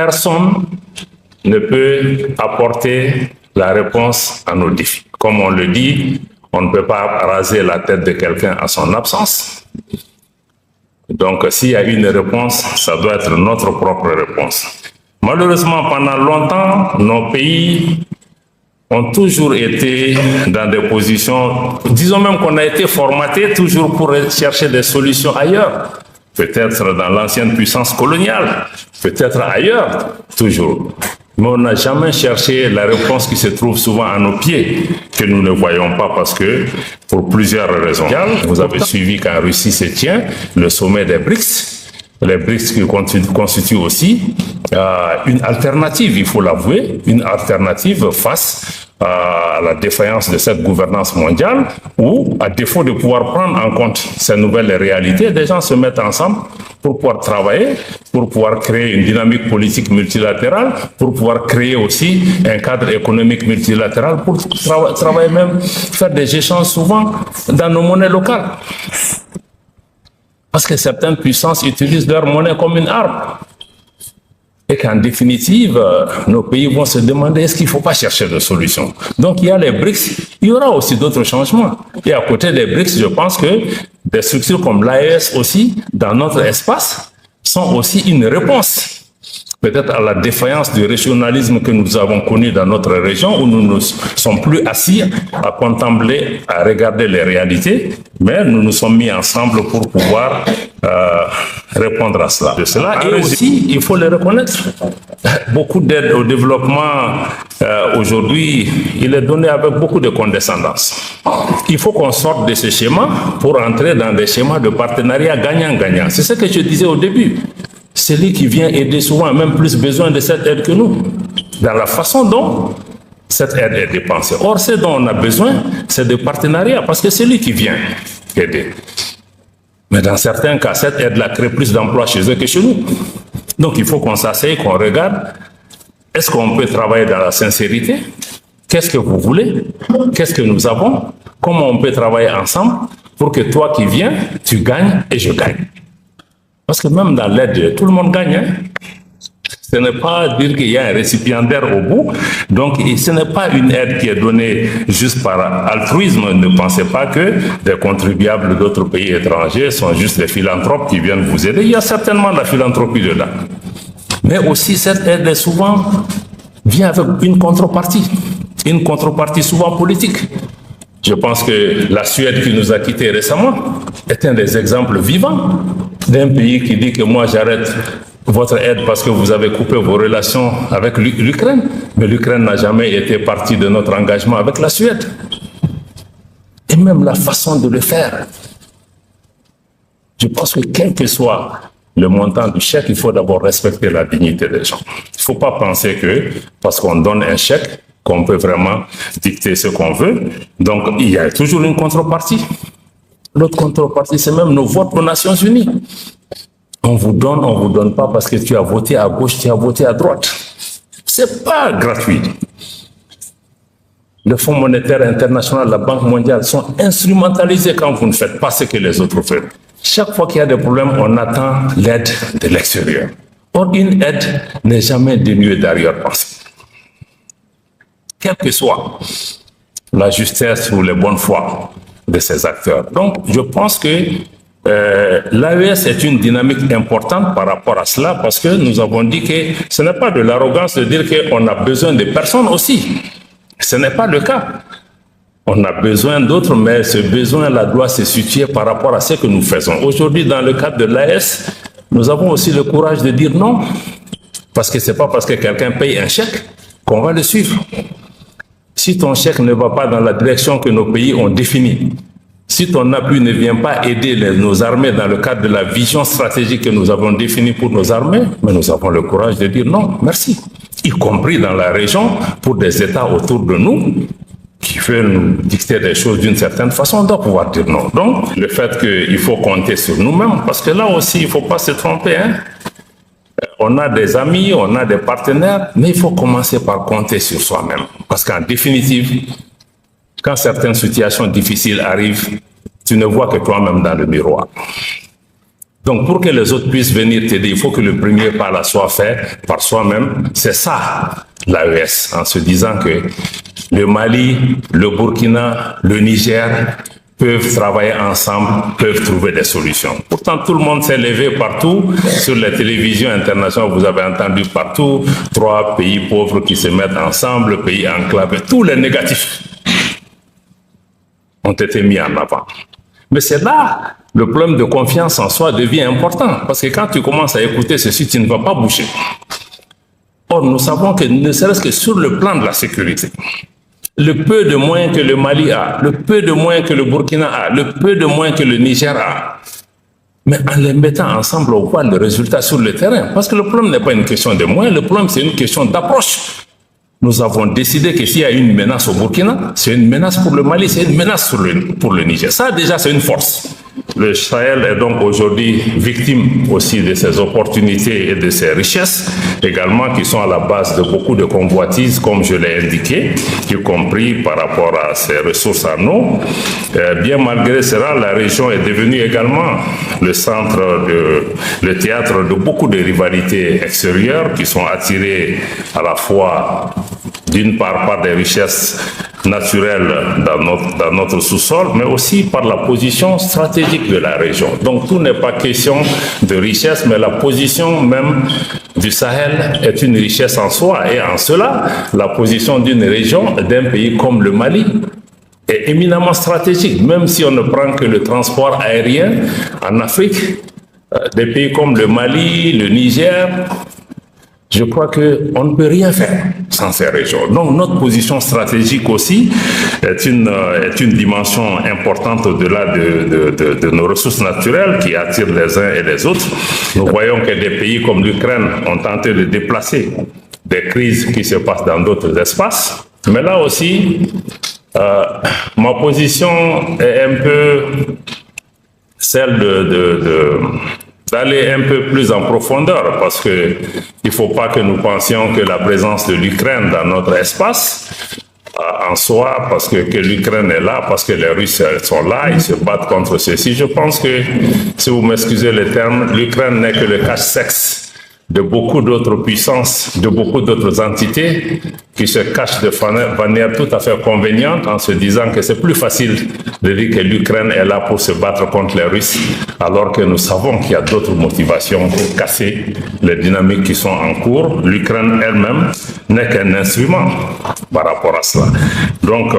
personne ne peut apporter la réponse à nos défis. Comme on le dit, on ne peut pas raser la tête de quelqu'un à son absence. Donc, s'il y a une réponse, ça doit être notre propre réponse. Malheureusement, pendant longtemps, nos pays ont toujours été dans des positions, disons même qu'on a été formaté toujours pour chercher des solutions ailleurs. Peut-être dans l'ancienne puissance coloniale, peut-être ailleurs, toujours. Mais on n'a jamais cherché la réponse qui se trouve souvent à nos pieds, que nous ne voyons pas parce que, pour plusieurs raisons. Vous avez suivi qu'en Russie se tient le sommet des BRICS. Les BRICS qui constituent aussi une alternative, il faut l'avouer, une alternative face à la défaillance de cette gouvernance mondiale où, à défaut de pouvoir prendre en compte ces nouvelles réalités, des gens se mettent ensemble pour pouvoir travailler, pour pouvoir créer une dynamique politique multilatérale, pour pouvoir créer aussi un cadre économique multilatéral, pour travailler même, faire des échanges souvent dans nos monnaies locales. Parce que certaines puissances utilisent leur monnaie comme une arme. Et qu'en définitive, nos pays vont se demander est-ce qu'il ne faut pas chercher de solutions. Donc il y a les BRICS, il y aura aussi d'autres changements. Et à côté des BRICS, je pense que des structures comme l'AES aussi, dans notre espace, sont aussi une réponse. Peut-être à la défaillance du régionalisme que nous avons connu dans notre région, où nous ne sommes plus assis à contempler, à regarder les réalités, mais nous nous sommes mis ensemble pour pouvoir répondre à cela. De cela. Et aussi, il faut le reconnaître, beaucoup d'aide au développement aujourd'hui, il est donné avec beaucoup de condescendance. Il faut qu'on sorte de ce schéma pour entrer dans des schémas de partenariat gagnant-gagnant. C'est ce que je disais au début. Celui qui vient aider souvent a même plus besoin de cette aide que nous, dans la façon dont cette aide est dépensée. Or, ce dont on a besoin, c'est de partenariat, parce que c'est lui qui vient aider. Mais dans certains cas, cette aide-là crée plus d'emplois chez eux que chez nous. Donc, il faut qu'on s'asseye, qu'on regarde. Est-ce qu'on peut travailler dans la sincérité? Qu'est-ce que vous voulez? Qu'est-ce que nous avons? Comment on peut travailler ensemble pour que toi qui viens, tu gagnes et je gagne? Parce que même dans l'aide, tout le monde gagne. Hein? Ce n'est pas dire qu'il y a un récipiendaire au bout. Donc, ce n'est pas une aide qui est donnée juste par altruisme. Ne pensez pas que des contribuables d'autres pays étrangers sont juste des philanthropes qui viennent vous aider. Il y a certainement de la philanthropie dedans. Mais aussi, cette aide souvent vient avec une contrepartie souvent politique. Je pense que la Suède qui nous a quittés récemment est un des exemples vivants d'un pays qui dit que moi j'arrête votre aide parce que vous avez coupé vos relations avec l'Ukraine. Mais l'Ukraine n'a jamais été partie de notre engagement avec la Suède. Et même la façon de le faire. Je pense que quel que soit le montant du chèque, il faut d'abord respecter la dignité des gens. Il ne faut pas penser que parce qu'on donne un chèque, qu'on peut vraiment dicter ce qu'on veut. Donc, il y a toujours une contrepartie. L'autre contrepartie, c'est même nos votes aux Nations Unies. On vous donne pas parce que tu as voté à gauche, tu as voté à droite. C'est pas gratuit. Le Fonds monétaire international, la Banque mondiale sont instrumentalisés quand vous ne faites pas ce que les autres font. Chaque fois qu'il y a des problèmes, on attend l'aide de l'extérieur. Or, une aide n'est jamais dénuée d'arrière-pensée. Quelle que soit la justesse ou les bonnes foi de ces acteurs. Donc, je pense que l'AES est une dynamique importante par rapport à cela, parce que nous avons dit que ce n'est pas de l'arrogance de dire qu'on a besoin de personnes aussi. Ce n'est pas le cas. On a besoin d'autres, mais ce besoin-là doit se situer par rapport à ce que nous faisons. Aujourd'hui, dans le cadre de l'AES, nous avons aussi le courage de dire non, parce que ce n'est pas parce que quelqu'un paye un chèque qu'on va le suivre. Si ton chèque ne va pas dans la direction que nos pays ont définie, si ton appui ne vient pas aider nos armées dans le cadre de la vision stratégique que nous avons définie pour nos armées, mais nous avons le courage de dire non, merci. Y compris dans la région, pour des États autour de nous, qui veulent nous dicter des choses d'une certaine façon, on doit pouvoir dire non. Donc, le fait qu'il faut compter sur nous-mêmes, parce que là aussi, il ne faut pas se tromper, hein. On a des amis, on a des partenaires, mais il faut commencer par compter sur soi-même. Parce qu'en définitive, quand certaines situations difficiles arrivent, tu ne vois que toi-même dans le miroir. Donc, Donc, pour que les autres puissent venir t'aider, il faut que le premier pas soit fait par soi-même. C'est ça, l'AES, en se disant que le Mali, le Burkina, le Niger peuvent travailler ensemble, peuvent trouver des solutions. Pourtant, tout le monde s'est levé partout. Sur les télévisions internationales, vous avez entendu partout 3 pays pauvres qui se mettent ensemble, pays enclavés. Tous les négatifs ont été mis en avant. Mais c'est là le problème de confiance en soi devient important. Parce que quand tu commences à écouter ceci, tu ne vas pas bouger. Or, nous savons que ne serait-ce que sur le plan de la sécurité, le peu de moyens que le Mali a, le peu de moyens que le Burkina a, le peu de moyens que le Niger a, mais en les mettant ensemble, on voit le résultat sur le terrain. Parce que le problème n'est pas une question de moyens, le problème c'est une question d'approche. Nous avons décidé que s'il y a une menace au Burkina, c'est une menace pour le Mali, c'est une menace pour le Niger. Ça, déjà, c'est une force. Le Sahel est donc aujourd'hui victime aussi de ses opportunités et de ses richesses, également qui sont à la base de beaucoup de convoitises, comme je l'ai indiqué, y compris par rapport à ses ressources en eau. Bien malgré cela, la région est devenue également le le théâtre de beaucoup de rivalités extérieures qui sont attirées à la fois d'une part par des richesses naturelles dans notre sous-sol, mais aussi par la position stratégique de la région. Donc tout n'est pas question de richesse, mais la position même du Sahel est une richesse en soi. Et en cela, la position d'une région, d'un pays comme le Mali, est éminemment stratégique, même si on ne prend que le transport aérien en Afrique, des pays comme le Mali, le Niger, je crois qu'on ne peut rien faire sans ces régions. Donc notre position stratégique aussi est une dimension importante au-delà de nos ressources naturelles qui attirent les uns et les autres. Nous voyons que des pays comme l'Ukraine ont tenté de déplacer des crises qui se passent dans d'autres espaces. Mais là aussi, ma position est un peu celle d'aller un peu plus en profondeur, parce que il faut pas que nous pensions que la présence de l'Ukraine dans notre espace en soi, parce que l'Ukraine est là, parce que les Russes sont là, ils se battent contre ceci. Je pense que, si vous m'excusez le terme, l'Ukraine n'est que le cache-sexe de beaucoup d'autres puissances, de beaucoup d'autres entités qui se cachent de manière tout à fait conveniente en se disant que c'est plus facile de dire que l'Ukraine est là pour se battre contre les Russes, alors que nous savons qu'il y a d'autres motivations pour casser les dynamiques qui sont en cours. L'Ukraine elle-même n'est qu'un instrument par rapport à cela. Donc,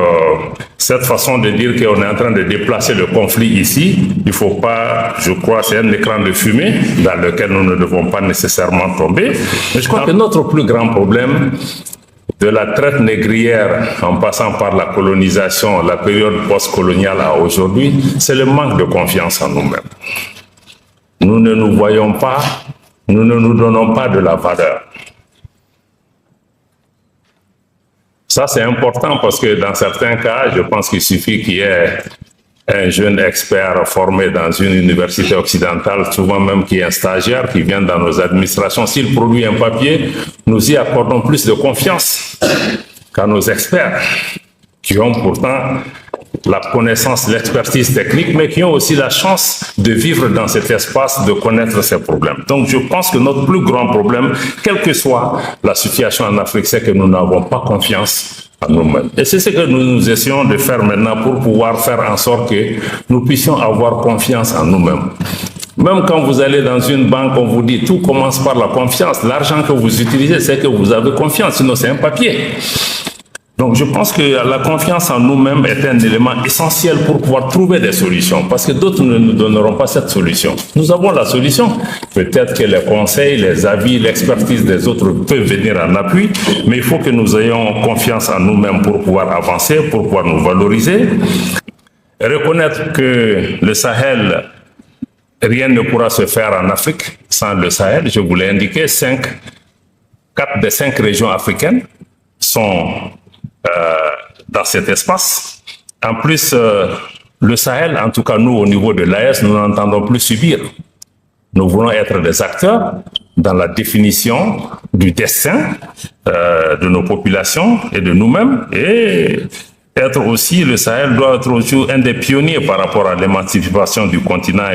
cette façon de dire qu'on est en train de déplacer le conflit ici, il ne faut pas, je crois, c'est un écran de fumée dans lequel nous ne devons pas nécessairement tomber. Mais je crois que notre plus grand problème, de la traite négrière en passant par la colonisation, la période post-coloniale à aujourd'hui, c'est le manque de confiance en nous-mêmes. Nous ne nous voyons pas, nous ne nous donnons pas de la valeur. Ça, c'est important parce que dans certains cas, je pense qu'il suffit qu'il y ait un jeune expert formé dans une université occidentale, souvent même qui est un stagiaire, qui vient dans nos administrations. S'il produit un papier, nous y accordons plus de confiance qu'à nos experts, qui ont pourtant la connaissance, l'expertise technique, mais qui ont aussi la chance de vivre dans cet espace, de connaître ces problèmes. Donc je pense que notre plus grand problème, quelle que soit la situation en Afrique, c'est que nous n'avons pas confiance en nous-mêmes. Et c'est ce que nous essayons de faire maintenant pour pouvoir faire en sorte que nous puissions avoir confiance en nous-mêmes. Même quand vous allez dans une banque, on vous dit tout commence par la confiance. L'argent que vous utilisez, c'est que vous avez confiance, sinon c'est un papier. Donc je pense que la confiance en nous-mêmes est un élément essentiel pour pouvoir trouver des solutions, parce que d'autres ne nous donneront pas cette solution. Nous avons la solution. Peut-être que les conseils, les avis, l'expertise des autres peuvent venir en appui, mais il faut que nous ayons confiance en nous-mêmes pour pouvoir avancer, pour pouvoir nous valoriser. Et reconnaître que le Sahel, rien ne pourra se faire en Afrique sans le Sahel. Je vous l'ai indiqué, 4 des 5 régions africaines sont dans cet espace. En plus, le Sahel, en tout cas nous au niveau de l'AES, nous n'entendons plus subir. Nous voulons être des acteurs dans la définition du destin de nos populations et de nous-mêmes, et être aussi, le Sahel doit être aussi un des pionniers par rapport à l'émancipation du continent.